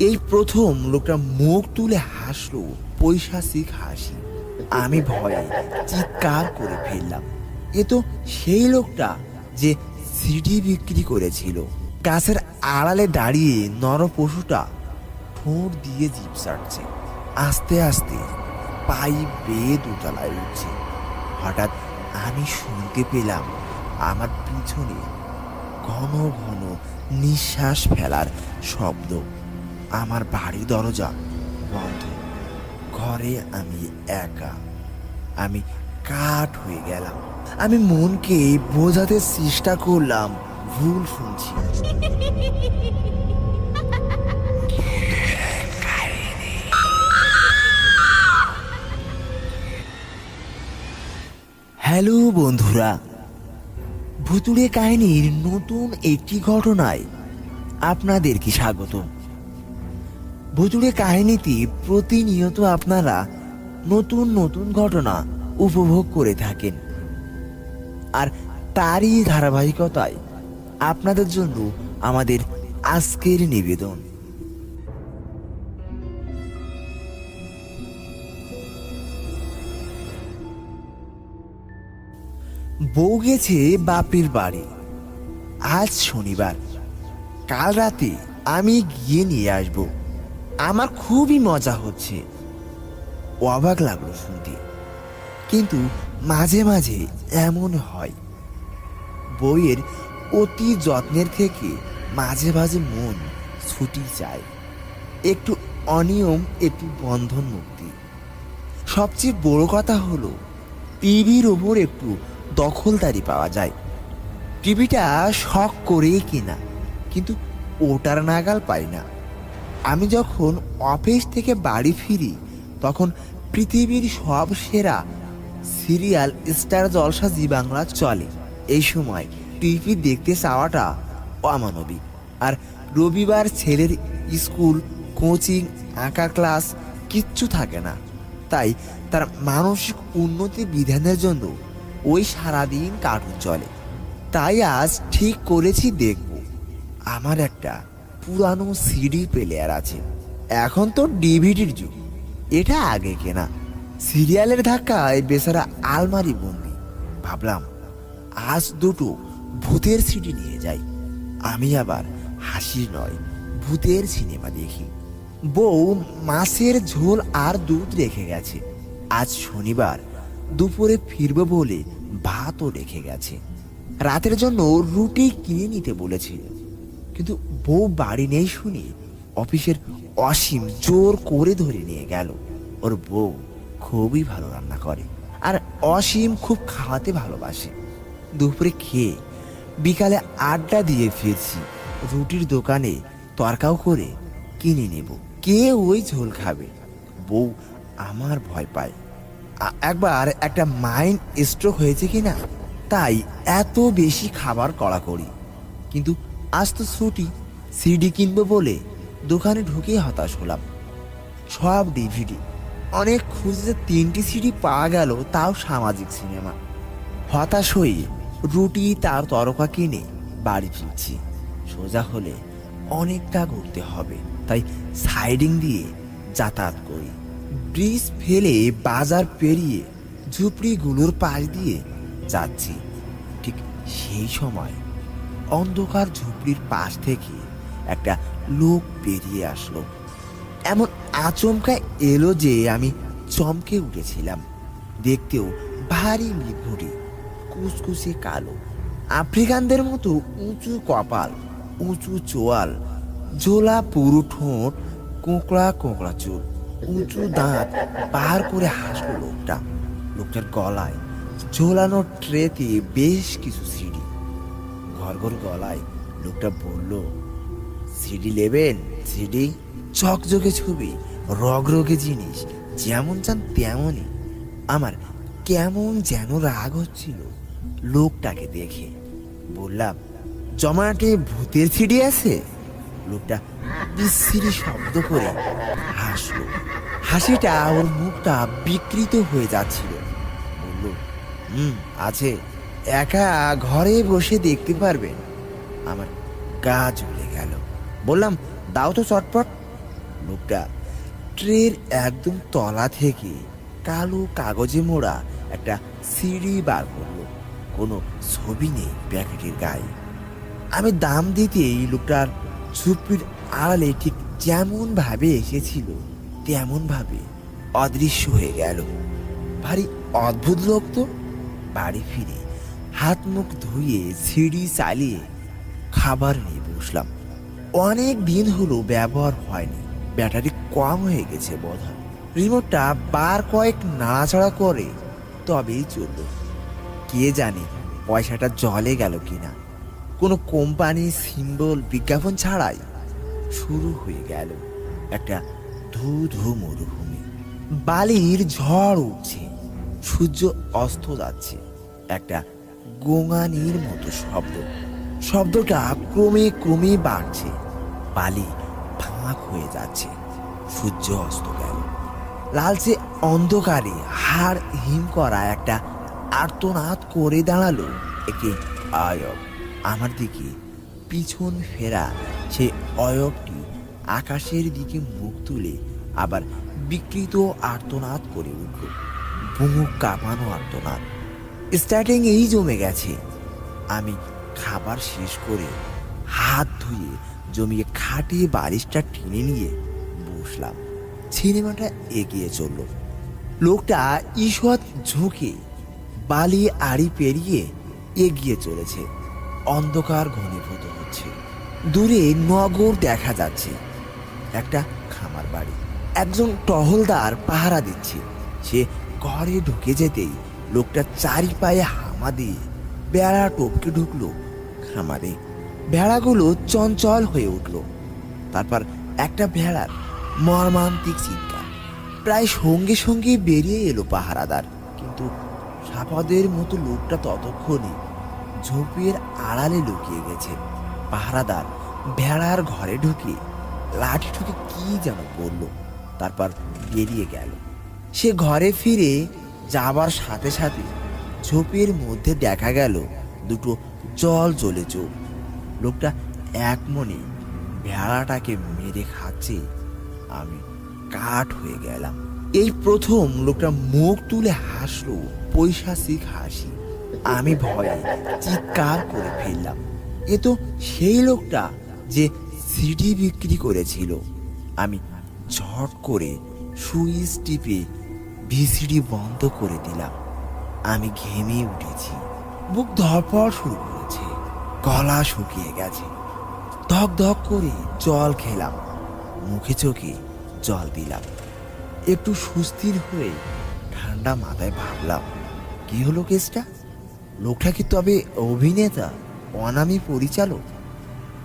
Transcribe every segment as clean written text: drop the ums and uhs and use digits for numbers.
এই প্রথম লোকটা মুখ তুলে হাসলো, পৈশাচিক হাসি। আমি ভয়ে চিৎকার করে ফেললাম। এ তো সেই লোকটা যে সিডি বিক্রি করেছিল। গাছের আড়ালে দাঁড়িয়ে নরপশুটা ঠোঁট দিয়ে জিভ চাটছে। আস্তে আস্তে পাইপ বেয়ে দোতলায় উঠছে। হঠাৎ আমি শুনতে পেলাম আমার পিছনে ঘন ঘন নিঃশ্বাস ফেলার শব্দ। আমার বাড়ি দরজা বন্ধ। ঘরে আমি একা। আমি কাঠ হয়ে গেলাম। আমি মনকে বোঝাতে চেষ্টা করলাম ভুল শুনছি। হ্যালো বন্ধুরা, ভুতুড়ে কাহিনীর নতুন একটি ঘটনায় আপনাদেরকে স্বাগত। ভুতুড়ে কাহিনীতে প্রতিনিয়ত আপনারা নতুন নতুন ঘটনা উপভোগ করে থাকেন, আর তারই ধারাবাহিকতায় আপনাদের জন্য আমাদের আজকের নিবেদন। বউ গেছে বাপের বাড়ি। আজ শনিবার। কাল রাতে আমি গিয়ে নিয়ে আসব। আমার খুবই মজা হচ্ছে। অবাক লাগলো শুনতে, কিন্তু মাঝে মাঝে এমন হয়। বইয়ের অতি যত্নের থেকে মাঝে মাঝে মন ছুটি চায়। একটু অনিয়ম, একটু বন্ধন মুক্তি। সবচেয়ে বড় কথা হলো টিভির ওপর একটু দখলদারি পাওয়া যায়। টিভিটা শখ করেই কিনা, কিন্তু ওটার নাগাল পাই না। আমি যখন অফিস থেকে বাড়ি ফিরি তখন পৃথিবীর সব সেরা সিরিয়াল স্টার জলসা জি বাংলা চলে। এই সময় টিভি দেখতে চাওয়াটা অমানবিক। আর রবিবার ছেলের স্কুল, কোচিং, আঁকা ক্লাস কিচ্ছু থাকে না। তাই তার মানসিক উন্নতি বিধানের জন্য ওই সারাদিন কার্টুন চলে। তাই আজ ঠিক করেছি দেখব। আমার একটা পুরানো সিডি প্লেয়ার আছে। এখন তো ডিভিডির যুগ, এটা আগে কেনা। সিরিয়ালের ধাক্কায় বেচারা আলমারি বন্দি। ভাবলাম আজ দুটো ভূতের সিডি নিয়ে যাই। আমি আবার হাসি নয়, ভূতের সিনেমা দেখি। বউ মাছের ঝোল আর দুধ রেখে গেছে। আজ শনিবার, দুপুরে ফিরবো বলে ভাতও রেখে গেছে। রাতের জন্য রুটি কিনে নিতে বলেছে, কিন্তু বউ বাড়ি নেই শুনে অফিসের অসীম জোর করে ধরে নিয়ে গেল। ওর বউ খুবই ভালো রান্না করে, আর অসীম খুব খাওয়াতে ভালোবাসে। দুপুরে খেয়ে বিকালে আড্ডা দিয়ে ফিরছি। রুটির দোকানে তরকাও করে কিনে নেব। কে ওই ঝোল খাবে? বউ আমার ভয় পায়। একবার একটা মাইন্ড স্ট্রোক হয়েছে কিনা, তাই এত বেশি খাবার কড়াকড়ি। কিন্তু আজ তো ছুটি, সিডি কিনবো বলে দোকানে ঢুকে হতাশ হলাম। সব ডিভিডি। অনেক খুঁজে 3টি সিডি পাওয়া গেল, তাও সামাজিক সিনেমা। হতাশ হয়ে রুটি তার তরকা কিনে বাড়ি ফিরছি। সোজা হলে অনেকটা ঘুরতে হবে, তাই সাইডিং দিয়ে যাতায়াত করি। ব্রিজ ফেলে বাজার পেরিয়ে ঝুপড়িগুলোর পাশ দিয়ে যাচ্ছি। ঠিক সেই সময় অন্ধকার ঝুপড়ির পাশ থেকে একটা লোক বেরিয়ে আসলো। এমন আচমকা এলো যে আমি চমকে উঠেছিলাম। দেখতেও ভারী মিটমুটি, কুচকুচে কালো, আফ্রিকানদের মতো উঁচু কপাল, উঁচু চোয়াল, ঝোলা পুরু ঠোঁট, কোঁকড়া কোঁকড়া চুল, উঁচু দাঁত পার করে হাসলো লোকটা। লোকটার গলায় ঝোলানো ট্রেতে বেশ কিছু সিডি। ঘর গলায় লোকটা বলল, সিডি নেবেন? সিডি? চকচকে ছবি, রগরগে জিনিস, যেমন চান তেমনই। আমার কেমন যেন রাগ হচ্ছিল লোকটাকে দেখে। বললাম, জমাটে ভূতের সিডি আছে? লোকটা বিশ্রী শব্দ করে হাসলো। হাসিটা ওর মুখটা বিকৃত হয়ে যাচ্ছিল। বলল, আছে, একা ঘরে বসে দেখতে পারবেন। আমার গা জ্বলে গেল। বললাম, দাও তো চটপট। লোকটা ট্রের একদম তলা থেকে কালো কাগজে মোড়া একটা সিডি বার করলো। কোনো ছবি নেই প্যাকেটের গায়ে। আমি দাম দিতেই লোকটার ঝুপড়ির আড়ালে ঠিক যেমন ভাবে এসেছিল তেমন ভাবে অদৃশ্য হয়ে গেল। ভারী অদ্ভুত লোক তো। বাড়ি ফিরে হাত মুখ ধুয়ে সিঁড়ি চালিয়ে খাবার নিয়ে বসলাম। অনেক দিন হলো ব্যবহার হয়নি, ব্যাটারি কম হয়ে গেছে বোধহয়। রিমোটটা বার কয়েক নাড়াচাড়া করে তবেই চলল। কে জানে পয়সাটা জলে গেল কিনা। কোনো কোম্পানি সিম্বল বিজ্ঞাপন ছাড়াই শুরু হয়ে গেল একটা ধু ধু মরুভূমি। বালির ঝড় উঠছে, সূর্য অস্ত যাচ্ছে। একটা গোঙানির মতো শব্দটা ক্রমে ক্রমে বাড়ছে। বালি ফাঁক হয়ে যাচ্ছে। সূর্য অস্ত গেল। লালচে অন্ধকারে হাড় হিম করা একটা আর্তনাদ করে দাঁড়ালো একটি অয়ব। আমার দিকে পিছন ফেরা সে অয়বটি আকাশের দিকে মুখ তুলে আবার বিকৃত আর্তনাদ করে উঠল। বুক কাঁপানো আর্তনাদ। স্টার্টিং এই জমে গেছে। আমি খাবার শেষ করে হাত ধুয়ে জমিয়ে খাটিয়ে বালিশটা টেনে নিয়ে বসলাম। সিনেমাটা এগিয়ে চলল। লোকটা ঈষৎ ঝুঁকে বালি আড়ি পেরিয়ে এগিয়ে চলেছে। অন্ধকার ঘনীভূত হচ্ছে। দূরে নগর দেখা যাচ্ছে। একটা খামার বাড়ি। একজন টহলদার পাহারা দিচ্ছে। সে ঘরে ঢুকে যেতেই লোকটা চারি পায়ে হামা দিয়ে বেড়া টপকে ঢুকলো খামারে। ভেড়াগুলো চঞ্চল হয়ে উঠল। তারপর একটা ভেড়ার মর্মান্তিক চিৎকার। প্রায় সঙ্গে সঙ্গে বেরিয়ে এলো পাহারাদার। কিন্তু সাপদের মতো লোকটা ততক্ষণে ঝোপের আড়ালে লুকিয়ে গেছে। পাহারাদার ভেড়ার ঘরে ঢুকে লাঠি ঠুকে কি যেন বলল, তারপর বেরিয়ে গেল। সে ঘরে ফিরে যাবার সাথে সাথে ঝোপের মধ্যে দেখা গেল দুটো জল জ্বলে চোখ। লোকটা এক মনে ভেড়াটাকে মেরে খাচ্ছে। আমি কাঠ হয়ে গেলাম। এই প্রথম লোকটা মুখ তুলে হাসলো পৈশাচিক হাসি। আমি ভয়ে চিৎকার করে ফেললাম। এ তো সেই লোকটা যে সিডি বিক্রি করেছিল। আমি ঝট করে সুইচ টিপে ভিসিডি বন্ধ করে দিলাম। আমি ঘেমে উঠেছি। বুক ধড়ফড় শুরু করেছে। গলা শুকিয়ে গেছে। ধক ধক করে জল খেলাম। মুখে চোখে জল দিলাম। একটু সুস্থির হয়ে ঠান্ডা মাথায় ভাবলাম, কি হলো কেসটা? লোকটা কি তবে অভিনেতা, অনামী পরিচালক?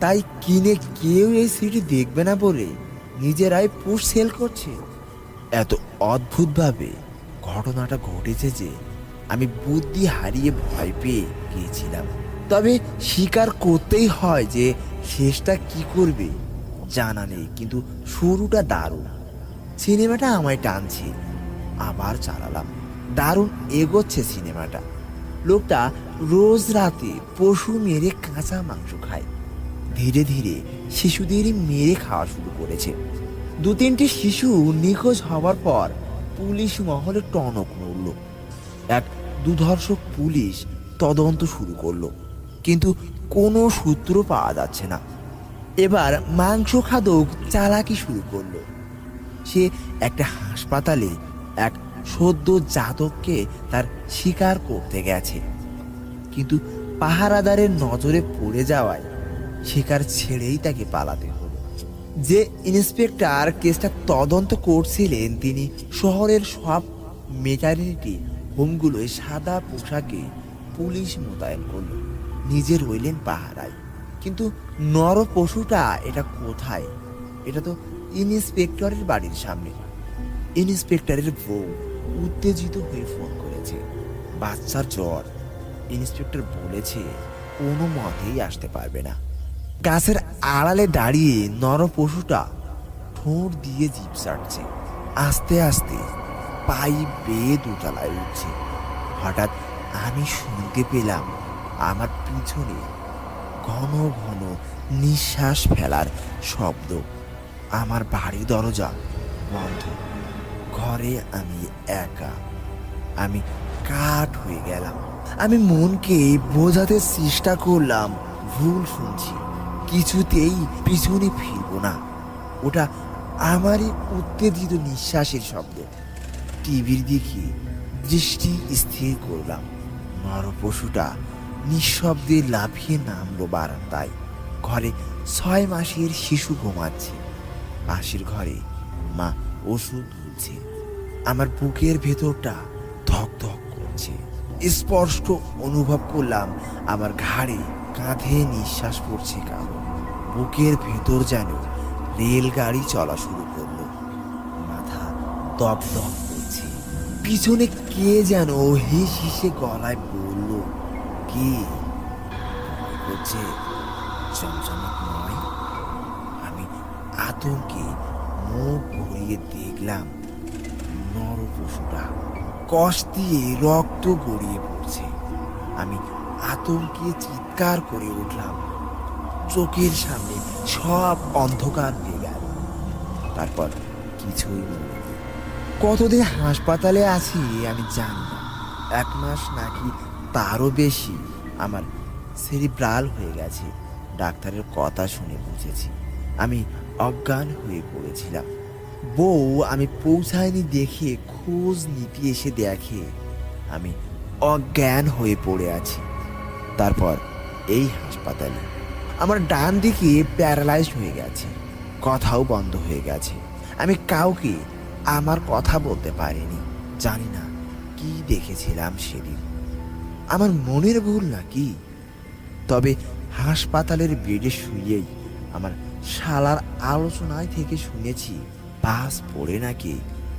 তাই কিনে কেউ এই সিডি দেখবে না বলে নিজেরাই পোস্ট সেল করছে? এত অদ্ভুতভাবে ঘটনাটা ঘটেছে যে আমি বুদ্ধি হারিয়ে ভয় পেয়ে গিয়েছিলাম। তবে স্বীকার করতেই হয় যে শেষটা কি করবে জানা নেই, কিন্তু শুরুটা দারুণ। সিনেমাটা আমায় টানছে। আবার চালালাম। দারুণ এগোচ্ছে সিনেমাটা। লোকটা রোজ রাতে পশু মেরে কাঁচা মাংস খায়। ধীরে ধীরে শিশুদেরই মেরে খাওয়া শুরু করেছে। দু তিনটি শিশু নিখোঁজ হওয়ার পর পুলিশ মহলে টনক নড়ল। এক দুধর্ষক পুলিশ তদন্ত শুরু করলো, কিন্তু কোনো সূত্র পাওয়া যাচ্ছে না। এবার মাংস খাদক চালাকি শুরু করলো। সে একটা হাসপাতালে এক সদ্য জাতককে তার শিকার করতে গেছে, কিন্তু পাহারাদারের নজরে পড়ে যাওয়ায় শিকার ছেড়েই তাকে পালাতে হলো। যে ইন্সপেক্টর কেসটা তদন্ত করছিলেন তিনি শহরের সব মেটারনিটি হোমগুলোয় সাদা পোশাকে পুলিশ মোতায়েন করল। নিজে রইলেন পাহারায়। কিন্তু নর পশুটা এটা কোথায়? এটা তো ইন্সপেক্টরের বাড়ির সামনে। ইন্সপেক্টরের বউ উত্তেজিত হয়ে ফোন করেছে। বাচ্চার জ্বর। ইন্সপেক্টর বলেছে কোনো মতেই আসতে পারবে না। গাছের আড়ালে দাঁড়িয়ে নর পশুটা ঠোঁট দিয়ে জিভ চাটছে। আস্তে আস্তে পাইপ বেয়ে দোতলায় উঠছে। হঠাৎ আমি শুনতে পেলাম আমার পিছনে ঘন ঘন নিঃশ্বাস ফেলার শব্দ। আমার বাড়ির দরজা বন্ধ। ঘরে আমি একা। আমি কাঠ হয়ে গেলাম। আমি মনকে বোঝাতে চেষ্টা করলাম ভুল শুনছি, কিছুতেই পিছনে ফিরবো না। ওটা আমারই উত্তেজিত নিঃশ্বাসের শব্দ। টিভির দিকে দৃষ্টি স্থির করলাম। নরপশুটা নিঃশব্দে লাফিয়ে নামলো বারান্দায়। ঘরে 6 মাসের শিশু ঘুমাচ্ছে। পাশের ঘরে মা ওষুধ ধুচ্ছে। আমার বুকের ভেতরটা ধক ধক করছে। স্পষ্ট অনুভব করলাম আমার ঘাড়ে কাঁধে নিঃশ্বাস পড়ছে কারো। বুকের ভেতর যেন রেলগাড়ি চলা শুরু করলো। মাথা দপ দপ করছে। পিছনে কে যেন হিস হিসে গলায় বলল, কে করছে? চমচমক নয়। আমি আতঙ্কে মুখ ঘুরিয়ে দেখলাম নরপশুটা কষ দিয়ে রক্ত গড়িয়ে পড়ছে। আমি আতঙ্কে চিৎকার করে উঠলাম। চোখের সামনে সব অন্ধকার হয়ে গেল। তারপর কিছুই মনে নেই। কতদিন হাসপাতালে আছি আমি জানি না। 1 মাস নাকি তারও বেশি। আমার সেরিব্রাল হয়ে গেছে। ডাক্তারের কথা শুনে বুঝেছি আমি অজ্ঞান হয়ে পড়েছিলাম। বউ আমি পৌঁছায়নি দেখে খোঁজ নিতে এসে দেখে আমি অজ্ঞান হয়ে পড়ে আছি। তারপর এই হাসপাতালে আমার ডান দিকে প্যারালাইজড হয়ে গেছে, কথাও বন্ধ হয়ে গেছে। আমি কাউকে আমার কথা বলতে পারিনি। জানি না কি দেখেছিলাম সেদিন, আমার মনের ভুল নাকি। তবে হাসপাতালের বেডে শুয়েই আমার শালার আলোচনায় থেকে শুনেছি বাস পড়ে নাকি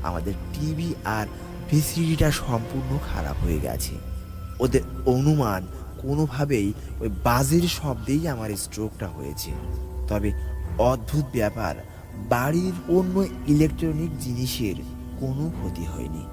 আমাদের টিভি আর ভিসিডিটা সম্পূর্ণ খারাপ হয়ে গেছে। ওদের অনুমান কোনোভাবেই ওই বাজের শব্দেই আমার স্ট্রোকটা হয়েছে। তবে অদ্ভুত ব্যাপার, বাড়ির অন্য ইলেকট্রনিক জিনিসের কোনো ক্ষতি হয়নি।